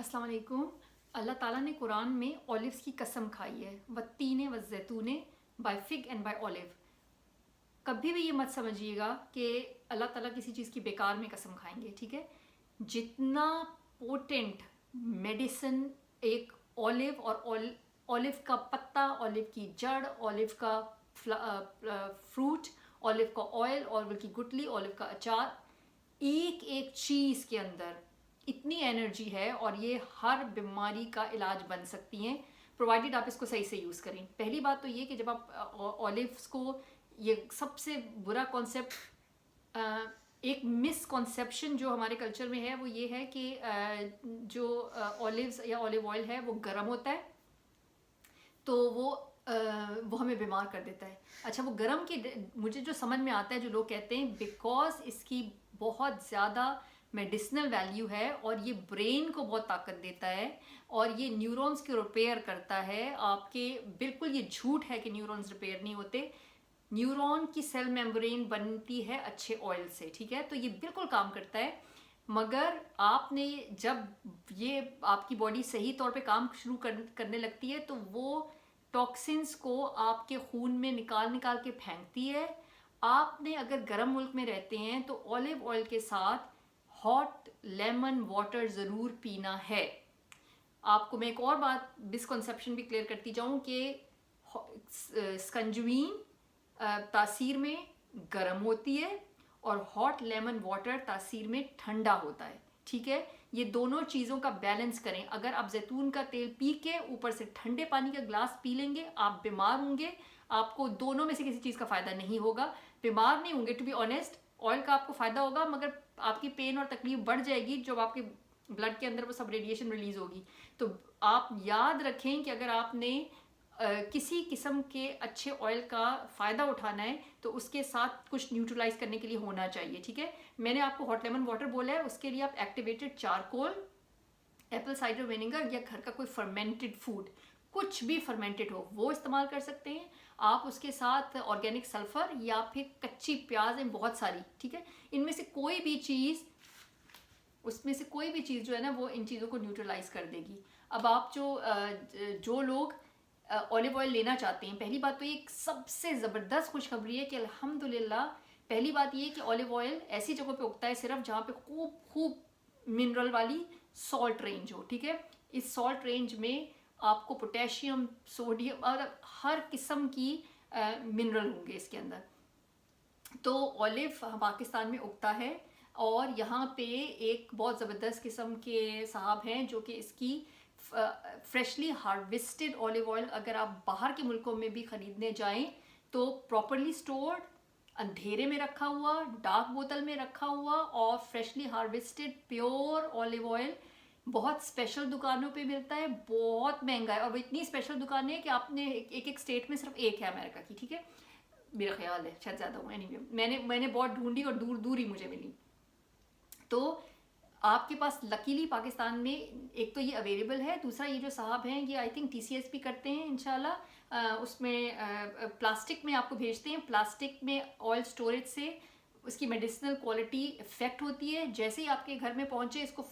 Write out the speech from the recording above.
अस्सलाम वालेकुम। अल्लाह ताला ने कुरान में ऑलिव्स की कसम खाई है, वत्तीने वज़ैतूने by fig and by olive. कभी भी ये मत समझिएगा कि अल्लाह ताला किसी चीज़ की बेकार में कसम खाएंगे, ठीक है। जितना पोटेंट मेडिसिन एक ऑलिव और ऑलिव का पत्ता, ऑलिव की जड़, ऑलिव का फ्रूट, ऑलिव का ऑयल, ऑलिव की गुठली, ऑलिव का अचार, एक एक चीज़ के अंदर इतनी एनर्जी है और ये हर बीमारी का इलाज बन सकती हैं, प्रोवाइडेड आप इसको सही से यूज़ करें। पहली बात तो ये कि जब आप ऑलिव्स को, ये सबसे बुरा कॉन्सेप्ट, एक मिसकॉन्सेप्शन जो हमारे कल्चर में है वो ये है कि जो ऑलिव्स या ऑलिव ऑयल है वो गर्म होता है, तो वो हमें बीमार कर देता है। अच्छा, वो गर्म की मुझे जो समझ में आता है, जो लोग कहते हैं बिकॉज इसकी बहुत ज़्यादा मेडिसिनल वैल्यू है और ये ब्रेन को बहुत ताकत देता है और ये न्यूरॉन्स को रिपेयर करता है आपके। बिल्कुल ये झूठ है कि न्यूरॉन्स रिपेयर नहीं होते। न्यूरॉन की सेल मेम्ब्रेन बनती है अच्छे ऑयल से, ठीक है, तो ये बिल्कुल काम करता है। मगर आपने जब ये आपकी बॉडी सही तौर पे काम शुरू करने लगती है तो वो टॉक्सिन्स को आपके खून में निकाल निकाल के फेंकती है। आपने अगर गर्म मुल्क में रहते हैं तो ऑलिव ऑयल के साथ हॉट लेमन वाटर ज़रूर पीना है। आपको मैं एक और बात मिसकॉन्सेप्शन भी क्लियर करती जाऊं कि स्कंजवीन तासीर में गर्म होती है और हॉट लेमन वाटर तासीर में ठंडा होता है, ठीक है। ये दोनों चीज़ों का बैलेंस करें। अगर आप जैतून का तेल पी के ऊपर से ठंडे पानी का ग्लास पी लेंगे, आप बीमार होंगे। आपको दोनों में से किसी चीज़ का फ़ायदा नहीं होगा। बीमार नहीं होंगे, टू बी ऑनेस्ट। ऑयल का आपको फ़ायदा होगा मगर आपकी पेन और तकलीफ बढ़ जाएगी जब आपके ब्लड के अंदर वो सब रेडिएशन रिलीज होगी। तो आप याद रखें कि अगर आपने किसी किस्म के अच्छे ऑयल का फ़ायदा उठाना है तो उसके साथ कुछ न्यूट्रलाइज करने के लिए होना चाहिए, ठीक है। मैंने आपको हॉट लेमन वाटर बोला है, उसके लिए आप activated charcoal, Apple cider vinegar या घर का कोई फर्मेंटेड फूड, कुछ भी फर्मेंटेड हो वो इस्तेमाल कर सकते हैं आप। उसके साथ ऑर्गेनिक सल्फर या फिर कच्ची प्याज है बहुत सारी, ठीक है। इनमें से कोई भी चीज़, उसमें से कोई भी चीज़ जो है ना वो इन चीज़ों को न्यूट्रलाइज कर देगी। अब आप जो लोग ऑलिव ऑयल लेना चाहते हैं, पहली बात तो ये सबसे ज़बरदस्त खुशखबरी है कि अल्हम्दुलिल्लाह, पहली बात ये कि ऑलिव ऑयल ऐसी जगहों पे उगता है सिर्फ जहाँ पे खूब खूब मिनरल वाली सॉल्ट रेंज हो, ठीक है। इस सॉल्ट रेंज में आपको पोटेशियम, सोडियम और हर किस्म की मिनरल होंगे इसके अंदर। तो ऑलिव पाकिस्तान में उगता है और यहाँ पे एक बहुत ज़बरदस्त किस्म के साहब हैं जो कि इसकी फ्रेशली हार्वेस्टेड ऑलिव ऑयल अगर आप बाहर के मुल्कों में भी ख़रीदने जाएं तो प्रॉपरली स्टोर्ड, अंधेरे में रखा हुआ, डार्क बोतल में रखा हुआ और freshly harvested pure olive oil बहुत स्पेशल दुकानों पे मिलता है। बहुत महंगा है और वो इतनी स्पेशल दुकानें है कि आपने एक एक स्टेट में सिर्फ एक है अमेरिका की, ठीक है, मेरा ख्याल है, शायद ज़्यादा हुआ। एनीवे, मैंने बहुत ढूंढी और दूर दूर ही मुझे मिली। तो आपके पास लकीली पाकिस्तान में एक तो ये अवेलेबल है, दूसरा ये जो साहब हैं ये आई थिंक टीसीएस भी करते हैं इंशाल्लाह। उसमें प्लास्टिक में आपको भेजते हैं। प्लास्टिक में ऑयल स्टोरेज से उसकी मेडिसिनल क्वालिटी इफेक्ट होती है। जैसे ही आपके घर में पहुंचे इसको